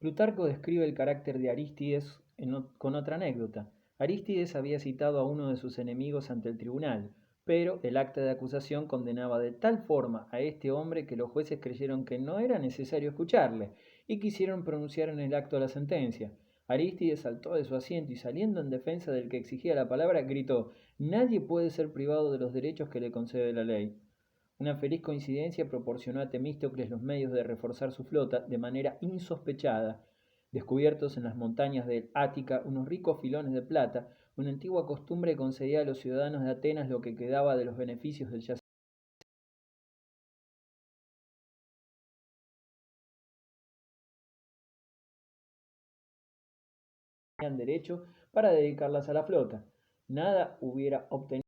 Plutarco describe el carácter de Arístides con otra anécdota. Arístides había citado a uno de sus enemigos ante el tribunal, pero el acta de acusación condenaba de tal forma a este hombre que los jueces creyeron que no era necesario escucharle y quisieron pronunciar en el acto la sentencia. Arístides saltó de su asiento y saliendo en defensa del que exigía la palabra, gritó: «Nadie puede ser privado de los derechos que le concede la ley». Una feliz coincidencia proporcionó a Temístocles los medios de reforzar su flota de manera insospechada. Descubiertos en las montañas del Ática unos ricos filones de plata, una antigua costumbre concedía a los ciudadanos de Atenas lo que quedaba de los beneficios del yacimiento tenían derecho para dedicarlas a la flota. Nada hubiera obtenido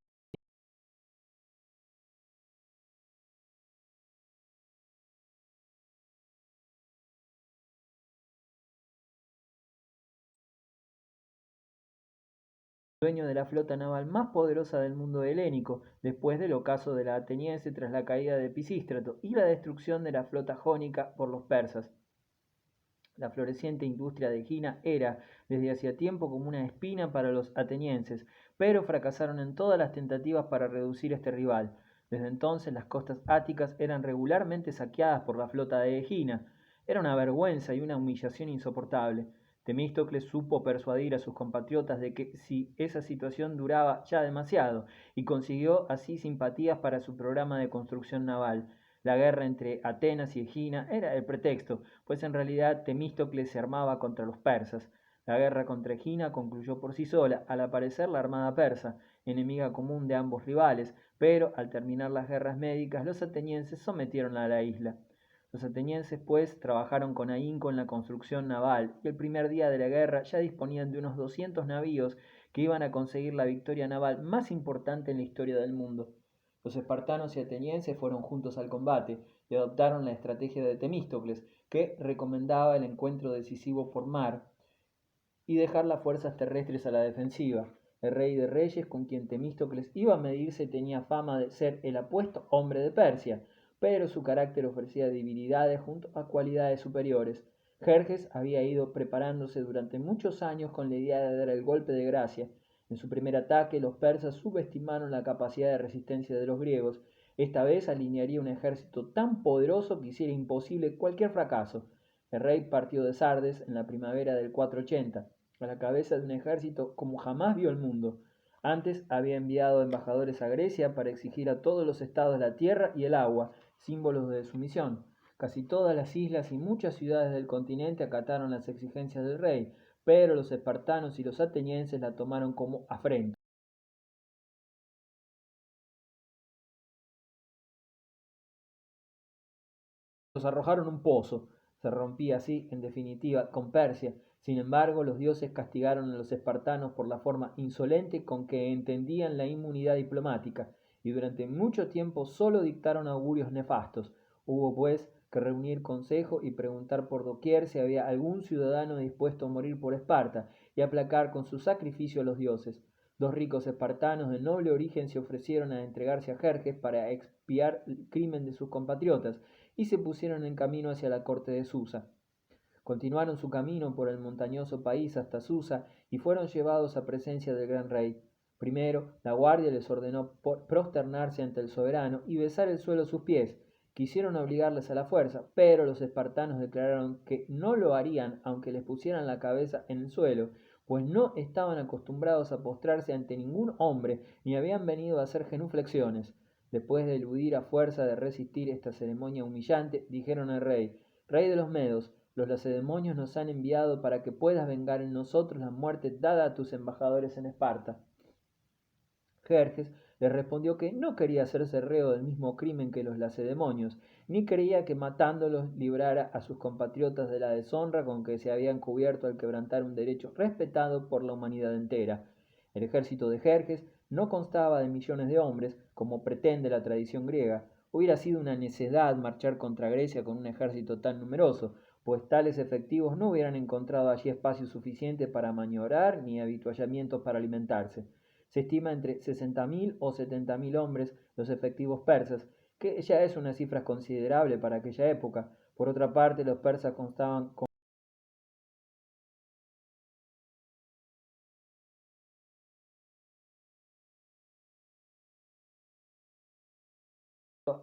dueño de la flota naval más poderosa del mundo helénico, después del ocaso de la ateniense tras la caída de Pisístrato y la destrucción de la flota jónica por los persas. La floreciente industria de Egina era, desde hacía tiempo, como una espina para los atenienses, pero fracasaron en todas las tentativas para reducir este rival. Desde entonces las costas áticas eran regularmente saqueadas por la flota de Egina. Era una vergüenza y una humillación insoportable. Temístocles supo persuadir a sus compatriotas de que si esa situación duraba ya demasiado, y consiguió así simpatías para su programa de construcción naval. La guerra entre Atenas y Egina era el pretexto, pues en realidad Temístocles se armaba contra los persas. La guerra contra Egina concluyó por sí sola, al aparecer la armada persa, enemiga común de ambos rivales, pero al terminar las guerras médicas los atenienses sometieron a la isla. Los atenienses, pues, trabajaron con ahínco en la construcción naval y el primer día de la guerra ya disponían de unos 200 navíos que iban a conseguir la victoria naval más importante en la historia del mundo. Los espartanos y atenienses fueron juntos al combate y adoptaron la estrategia de Temístocles, que recomendaba el encuentro decisivo por mar y dejar las fuerzas terrestres a la defensiva. El rey de reyes con quien Temístocles iba a medirse tenía fama de ser el apuesto hombre de Persia, pero su carácter ofrecía debilidades junto a cualidades superiores. Jerjes había ido preparándose durante muchos años con la idea de dar el golpe de gracia. En su primer ataque los persas subestimaron la capacidad de resistencia de los griegos. Esta vez alinearía un ejército tan poderoso que hiciera imposible cualquier fracaso. El rey partió de Sardes en la primavera del 480 a la cabeza de un ejército como jamás vio el mundo. Antes había enviado embajadores a Grecia para exigir a todos los estados la tierra y el agua, símbolos de sumisión. Casi todas las islas y muchas ciudades del continente acataron las exigencias del rey, pero los espartanos y los atenienses la tomaron como afrenta. Los arrojaron un pozo. Se rompía así, en definitiva, con Persia. Sin embargo, los dioses castigaron a los espartanos por la forma insolente con que entendían la inmunidad diplomática, y durante mucho tiempo solo dictaron augurios nefastos. Hubo, pues, que reunir consejo y preguntar por doquier si había algún ciudadano dispuesto a morir por Esparta y aplacar con su sacrificio a los dioses. Dos ricos espartanos de noble origen se ofrecieron a entregarse a Jerjes para expiar el crimen de sus compatriotas, y se pusieron en camino hacia la corte de Susa. Continuaron su camino por el montañoso país hasta Susa y fueron llevados a presencia del gran rey. Primero, la guardia les ordenó prosternarse ante el soberano y besar el suelo a sus pies. Quisieron obligarles a la fuerza, pero los espartanos declararon que no lo harían aunque les pusieran la cabeza en el suelo, pues no estaban acostumbrados a postrarse ante ningún hombre ni habían venido a hacer genuflexiones. Después de eludir a fuerza de resistir esta ceremonia humillante, dijeron al rey: «Rey de los Medos, los lacedemonios nos han enviado para que puedas vengar en nosotros la muerte dada a tus embajadores en Esparta». Jerjes le respondió que no quería hacerse reo del mismo crimen que los lacedemonios, ni creía que matándolos librara a sus compatriotas de la deshonra con que se habían cubierto al quebrantar un derecho respetado por la humanidad entera. El ejército de Jerjes no constaba de millones de hombres, como pretende la tradición griega. Hubiera sido una necedad marchar contra Grecia con un ejército tan numeroso, pues tales efectivos no hubieran encontrado allí espacio suficiente para maniobrar ni avituallamientos para alimentarse. Se estima entre 60.000 o 70.000 hombres los efectivos persas, que ya es una cifra considerable para aquella época. Por otra parte, los persas constaban con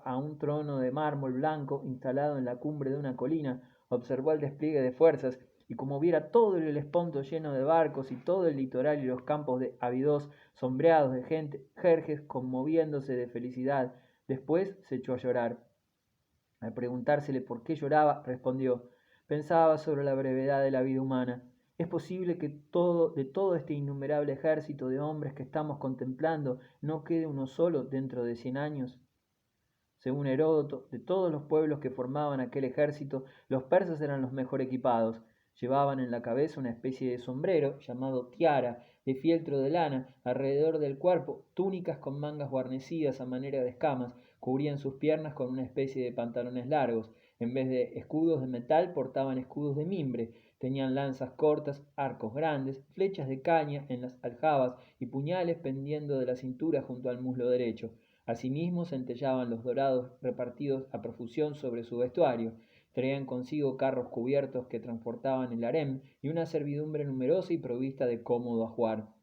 a un trono de mármol blanco instalado en la cumbre de una colina, observó el despliegue de fuerzas y como viera todo el Helesponto lleno de barcos y todo el litoral y los campos de Abidos sombreados de gente, Jerjes conmoviéndose de felicidad, después se echó a llorar. Al preguntársele por qué lloraba, respondió: pensaba sobre la brevedad de la vida humana. ¿Es posible que de todo este innumerable ejército de hombres que estamos contemplando no quede uno solo dentro de 100 años? Según Heródoto, de todos los pueblos que formaban aquel ejército, los persas eran los mejor equipados. Llevaban en la cabeza una especie de sombrero, llamado tiara, de fieltro de lana, alrededor del cuerpo, túnicas con mangas guarnecidas a manera de escamas, cubrían sus piernas con una especie de pantalones largos. En vez de escudos de metal, portaban escudos de mimbre, tenían lanzas cortas, arcos grandes, flechas de caña en las aljabas y puñales pendiendo de la cintura junto al muslo derecho. Asimismo centellaban los dorados repartidos a profusión sobre su vestuario. Traían consigo carros cubiertos que transportaban el harem y una servidumbre numerosa y provista de cómodo ajuar.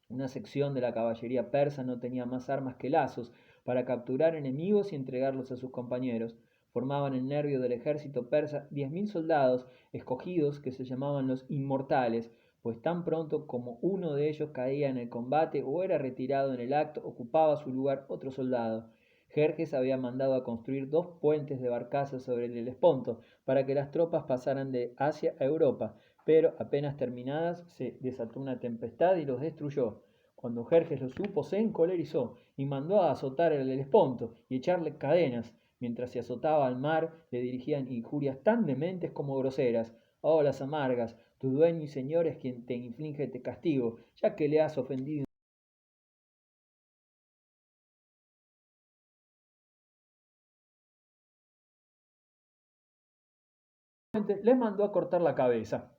Una sección de la caballería persa no tenía más armas que lazos para capturar enemigos y entregarlos a sus compañeros. Formaban el nervio del ejército persa 10.000 soldados escogidos que se llamaban los inmortales, pues tan pronto como uno de ellos caía en el combate o era retirado en el acto, ocupaba su lugar otro soldado. Jerjes había mandado a construir 2 puentes de barcazas sobre el Helesponto para que las tropas pasaran de Asia a Europa, pero apenas terminadas se desató una tempestad y los destruyó. Cuando Jerjes lo supo, se encolerizó y mandó a azotar el Helesponto y echarle cadenas. Mientras se azotaba al mar, le dirigían injurias tan dementes como groseras. Oh, las amargas, tu dueño y señor es quien te inflige este castigo, ya que le has ofendido. Les mandó a cortar la cabeza.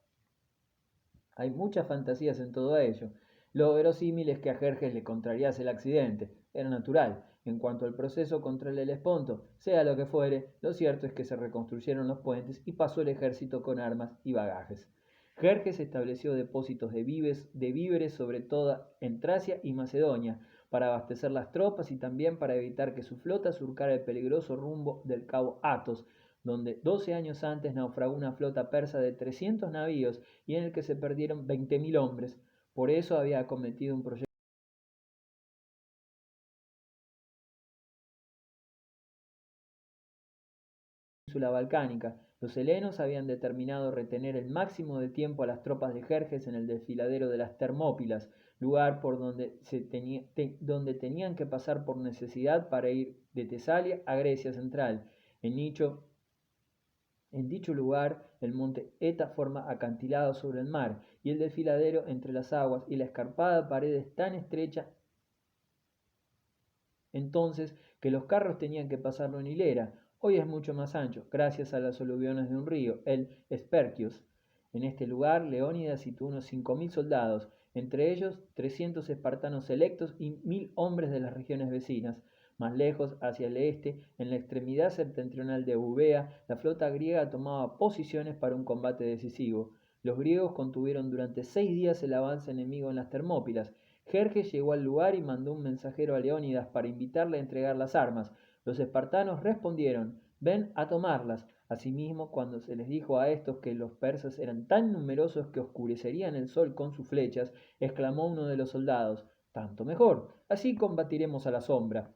Hay muchas fantasías en todo ello. Lo verosímil es que a Jerjes le contrariase el accidente, era natural. En cuanto al proceso contra el Helesponto, sea lo que fuere, lo cierto es que se reconstruyeron los puentes y pasó el ejército con armas y bagajes. Jerjes estableció depósitos de víveres sobre todo en Tracia y Macedonia, para abastecer las tropas y también para evitar que su flota surcara el peligroso rumbo del cabo Athos, donde 12 años antes naufragó una flota persa de 300 navíos y en el que se perdieron 20.000 hombres. Por eso había acometido un proyecto en la península balcánica. Los helenos habían determinado retener el máximo de tiempo a las tropas de Jerjes en el desfiladero de las Termópilas, lugar por donde tenían que pasar por necesidad para ir de Tesalia a Grecia central. En dicho lugar, el monte Eta forma acantilado sobre el mar, y el desfiladero entre las aguas y la escarpada pared es tan estrecha entonces que los carros tenían que pasarlo en hilera. Hoy es mucho más ancho, gracias a las aluviones de un río, el Esperquios. En este lugar, Leónidas situó unos 5.000 soldados, entre ellos 300 espartanos selectos y 1.000 hombres de las regiones vecinas. Más lejos, hacia el este, en la extremidad septentrional de Eubea, la flota griega tomaba posiciones para un combate decisivo. Los griegos contuvieron durante 6 días el avance enemigo en las Termópilas. Jerjes llegó al lugar y mandó un mensajero a Leónidas para invitarle a entregar las armas. Los espartanos respondieron: ven a tomarlas. Asimismo, cuando se les dijo a estos que los persas eran tan numerosos que oscurecerían el sol con sus flechas, exclamó uno de los soldados: tanto mejor, así combatiremos a la sombra.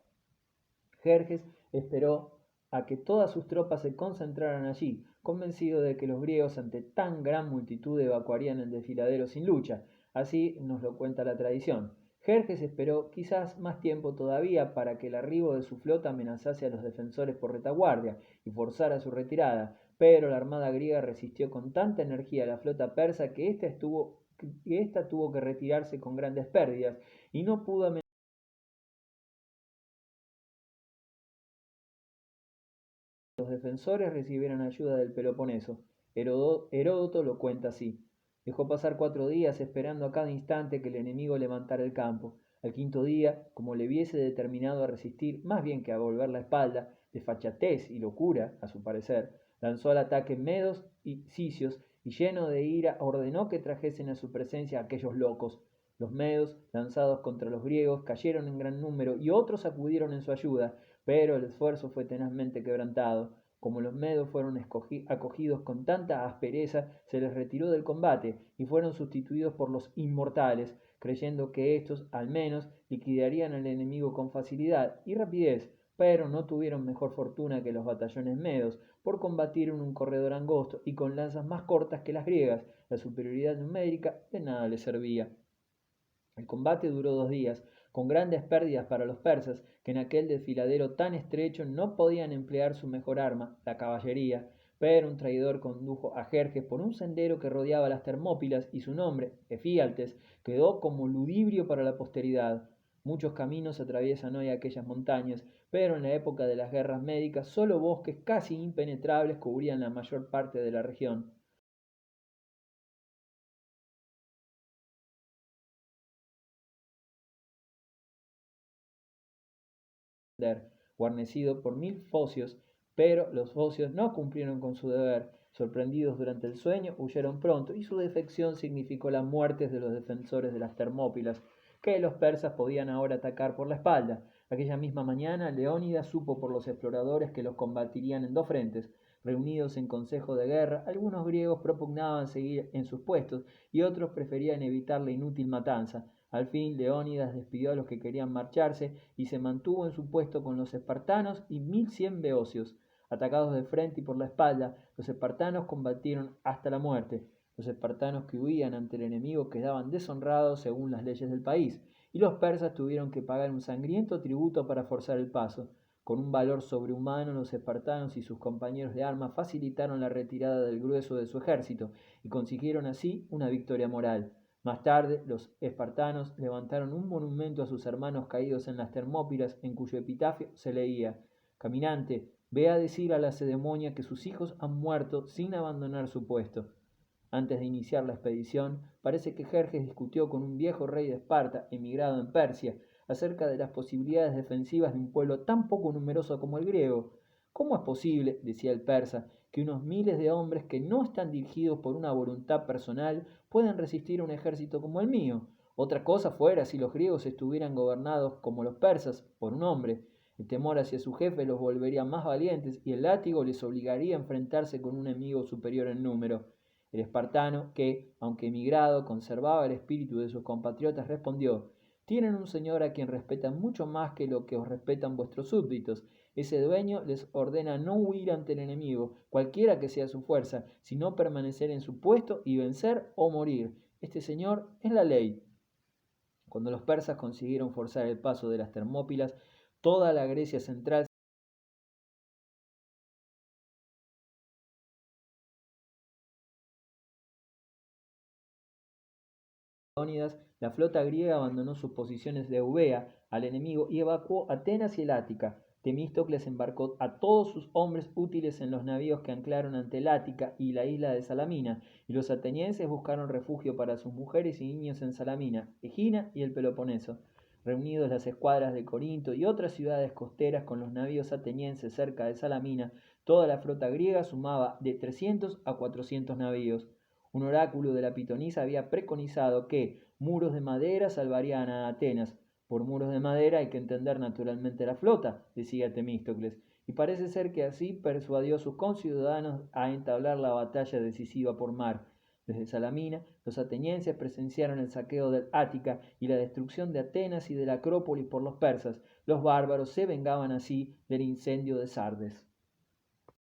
Jerjes esperó a que todas sus tropas se concentraran allí, convencido de que los griegos ante tan gran multitud evacuarían el desfiladero sin lucha. Así nos lo cuenta la tradición. Jerjes esperó quizás más tiempo todavía para que el arribo de su flota amenazase a los defensores por retaguardia y forzara su retirada, pero la armada griega resistió con tanta energía a la flota persa que ésta tuvo que retirarse con grandes pérdidas y no pudo amenazar. Los defensores recibieron ayuda del Peloponeso. Heródoto lo cuenta así: dejó pasar 4 días esperando a cada instante que el enemigo levantara el campo. Al quinto día, como le viese determinado a resistir más bien que a volver la espalda, de fachatez y locura, a su parecer, lanzó al ataque medos y cicios y lleno de ira ordenó que trajesen a su presencia a aquellos locos. Los medos, lanzados contra los griegos, cayeron en gran número y otros acudieron en su ayuda, pero el esfuerzo fue tenazmente quebrantado. Como los medos fueron acogidos con tanta aspereza, se les retiró del combate y fueron sustituidos por los inmortales, creyendo que éstos, al menos, liquidarían al enemigo con facilidad y rapidez, pero no tuvieron mejor fortuna que los batallones medos, por combatir en un corredor angosto y con lanzas más cortas que las griegas. La superioridad numérica de nada les servía. El combate duró 2 días, con grandes pérdidas para los persas, que en aquel desfiladero tan estrecho no podían emplear su mejor arma, la caballería, pero un traidor condujo a Jerjes por un sendero que rodeaba las Termópilas y su nombre, Efíaltes, quedó como ludibrio para la posteridad. Muchos caminos atraviesan hoy aquellas montañas, pero en la época de las guerras médicas solo bosques casi impenetrables cubrían la mayor parte de la región. Guarnecido por 1000 focios, pero los focios no cumplieron con su deber. Sorprendidos durante el sueño, huyeron pronto y su defección significó la muerte de los defensores de las Termópilas, que los persas podían ahora atacar por la espalda. Aquella misma mañana, Leónidas supo por los exploradores que los combatirían en 2 frentes. Reunidos en consejo de guerra, algunos griegos propugnaban seguir en sus puestos y otros preferían evitar la inútil matanza. Al fin Leónidas despidió a los que querían marcharse y se mantuvo en su puesto con los espartanos y 1100 beocios. Atacados de frente y por la espalda, los espartanos combatieron hasta la muerte. Los espartanos que huían ante el enemigo quedaban deshonrados según las leyes del país, y los persas tuvieron que pagar un sangriento tributo para forzar el paso. Con un valor sobrehumano, los espartanos y sus compañeros de armas facilitaron la retirada del grueso de su ejército y consiguieron así una victoria moral. Más tarde, los espartanos levantaron un monumento a sus hermanos caídos en las Termópilas, en cuyo epitafio se leía: Caminante, ve a decir a la Lacedemonia que sus hijos han muerto sin abandonar su puesto. Antes de iniciar la expedición, parece que Jerjes discutió con un viejo rey de Esparta, emigrado en Persia, acerca de las posibilidades defensivas de un pueblo tan poco numeroso como el griego. ¿Cómo es posible, decía el persa, que unos miles de hombres que no están dirigidos por una voluntad personal puedan resistir a un ejército como el mío? Otra cosa fuera si los griegos estuvieran gobernados como los persas, por un hombre. El temor hacia su jefe los volvería más valientes y el látigo les obligaría a enfrentarse con un enemigo superior en número. El espartano, que, aunque emigrado, conservaba el espíritu de sus compatriotas, respondió: Tienen un señor a quien respetan mucho más que lo que os respetan vuestros súbditos. Ese dueño les ordena no huir ante el enemigo, cualquiera que sea su fuerza, sino permanecer en su puesto y vencer o morir. Este señor es la ley. Cuando los persas consiguieron forzar el paso de las Termópilas, toda la Grecia central Leónidas, la flota griega abandonó sus posiciones de Eubea al enemigo y evacuó Atenas y el Ática. Temístocles embarcó a todos sus hombres útiles en los navíos que anclaron ante el Ática y la isla de Salamina, y los atenienses buscaron refugio para sus mujeres y niños en Salamina, Egina y el Peloponeso. Reunidos las escuadras de Corinto y otras ciudades costeras con los navíos atenienses cerca de Salamina, toda la flota griega sumaba de 300 a 400 navíos. Un oráculo de la pitonisa había preconizado que muros de madera salvarían a Atenas. Por muros de madera hay que entender naturalmente la flota, decía Temístocles, y parece ser que así persuadió a sus conciudadanos a entablar la batalla decisiva por mar. Desde Salamina, los atenienses presenciaron el saqueo del Ática y la destrucción de Atenas y de la Acrópolis por los persas. Los bárbaros se vengaban así del incendio de Sardes.